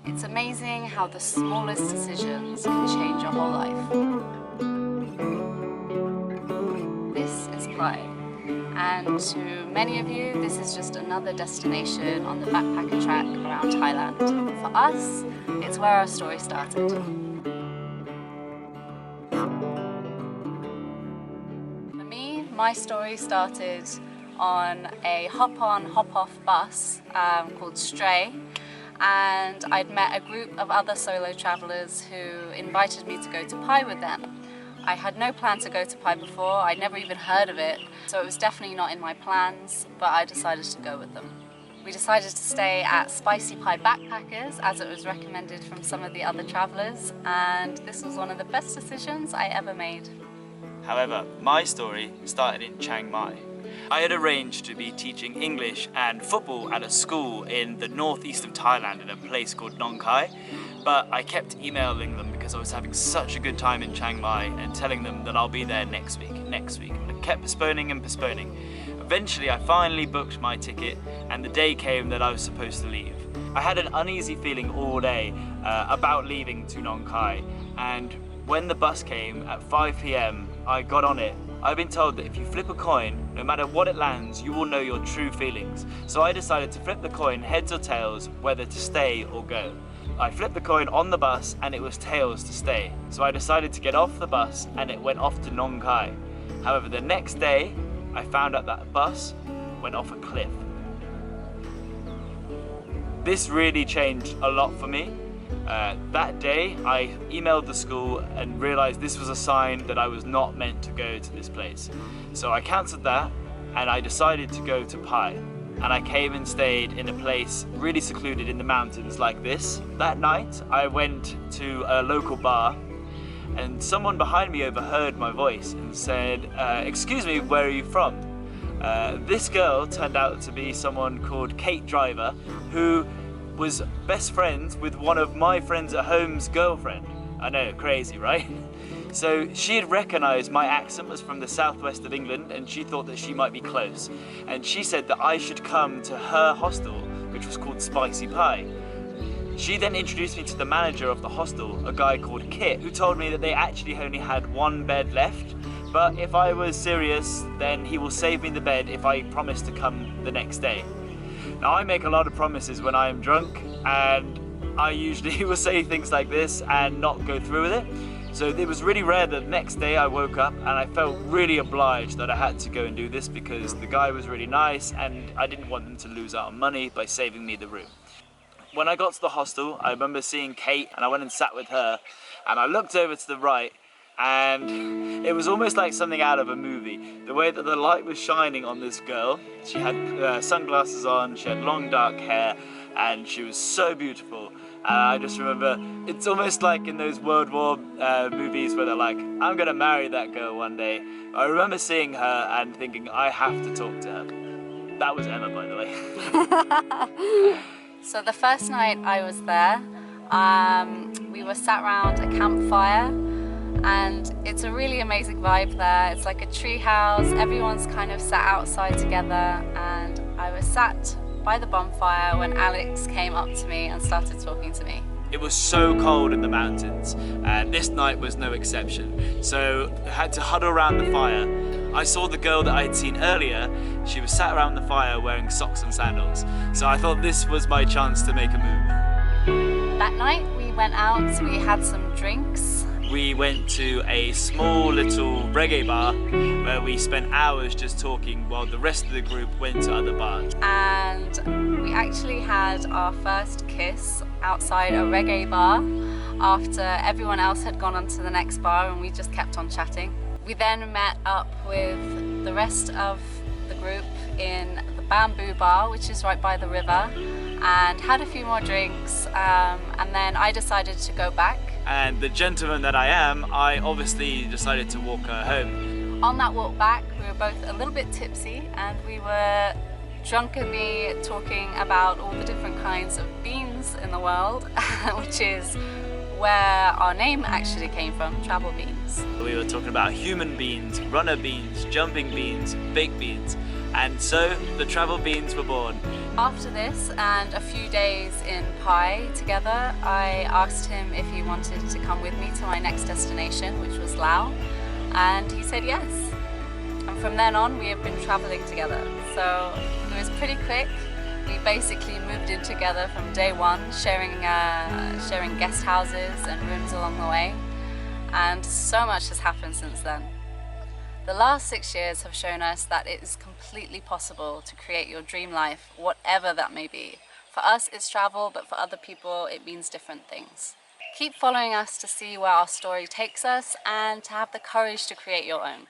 It's amazing how the smallest decisions can change your whole life. This is Pai, and to many of you, this is just another destination on the backpacker track around Thailand. For us, it's where our story started. For me, my story started on a hop-on, hop-off bus called Stray, and I'd met a group of other solo travellers who invited me to go to Pai with them. I had no plan to go to Pai before, I'd never even heard of it, so it was definitely not in my plans, but I decided to go with them. We decided to stay at Spicy Pai Backpackers as it was recommended from some of the other travellers, and this was one of the best decisions I ever made. However, my story started in Chiang Mai. I had arranged to be teaching English and football at a school in the northeast of Thailand in a place called Nong Khai, but I kept emailing them because I was having such a good time in Chiang Mai and telling them that I'll be there next week. I kept postponing and postponing. Eventually I finally booked my ticket and the day came that I was supposed to leave. I had an uneasy feeling all day about leaving to Nong Khai, and when the bus came at 5 p.m, I got on it. I've been told that if you flip a coin, no matter what it lands, you will know your true feelings. So I decided to flip the coin heads or tails, whether to stay or go. I flipped the coin on the bus and it was tails to stay. So I decided to get off the bus and it went off to Nong Khai. However, the next day, I found out that the bus went off a cliff. This really changed a lot for me. That day I emailed the school and realised this was a sign that I was not meant to go to this place. So I cancelled that and I decided to go to Pai. And I came and stayed in a place really secluded in the mountains like this. That night I went to a local bar and someone behind me overheard my voice and said, "Excuse me, where are you from?" This girl turned out to be someone called Kate Driver, who was best friends with one of my friends at home's girlfriend. I know, crazy, right? So she had recognised my accent was from the southwest of England and she thought that she might be close. And she said that I should come to her hostel, which was called Spicy Pai. She then introduced me to the manager of the hostel, a guy called Kit, who told me that they actually only had one bed left, but if I was serious, then he will save me the bed if I promise to come the next day. Now, I make a lot of promises when I am drunk, and I usually will say things like this and not go through with it. So it was really rare that the next day I woke up and I felt really obliged that I had to go and do this because the guy was really nice and I didn't want them to lose out on money by saving me the room. When I got to the hostel, I remember seeing Kate and I went and sat with her and I looked over to the right and it was almost like something out of a movie. The way that the light was shining on this girl. She had sunglasses on, she had long dark hair, and she was so beautiful. And I just remember, it's almost like in those World War movies where they're like, I'm gonna marry that girl one day. I remember seeing her and thinking, I have to talk to her. That was Emma, by the way. So the first night I was there, we were sat around a campfire. And it's a really amazing vibe there. It's like a tree house, everyone's kind of sat outside together, and I was sat by the bonfire when Alex came up to me and started talking to me. It was so cold in the mountains, and this night was no exception. So I had to huddle around the fire. I saw the girl that I had seen earlier. She was sat around the fire wearing socks and sandals. So I thought this was my chance to make a move. That night we went out, we had some drinks. We went to a small little reggae bar where we spent hours just talking while the rest of the group went to other bars. And we actually had our first kiss outside a reggae bar after everyone else had gone on to the next bar and we just kept on chatting. We then met up with the rest of the group in the Bamboo Bar, which is right by the river, and had a few more drinks, and then I decided to go back. And the gentleman that I am, I obviously decided to walk her home. On that walk back, we were both a little bit tipsy and we were drunkenly talking about all the different kinds of beans in the world, which is where our name actually came from, travel beans. We were talking about human beans, runner beans, jumping beans, baked beans, and so the travel beans were born. After this and a few days in Pai together, I asked him if he wanted to come with me to my next destination, which was Laos, and he said yes. And from then on, we have been traveling together. So it was pretty quick. We basically moved in together from day one, sharing guest houses and rooms along the way. And so much has happened since then. The last 6 years have shown us that it is completely possible to create your dream life, whatever that may be. For us, it's travel, but for other people, it means different things. Keep following us to see where our story takes us and to have the courage to create your own.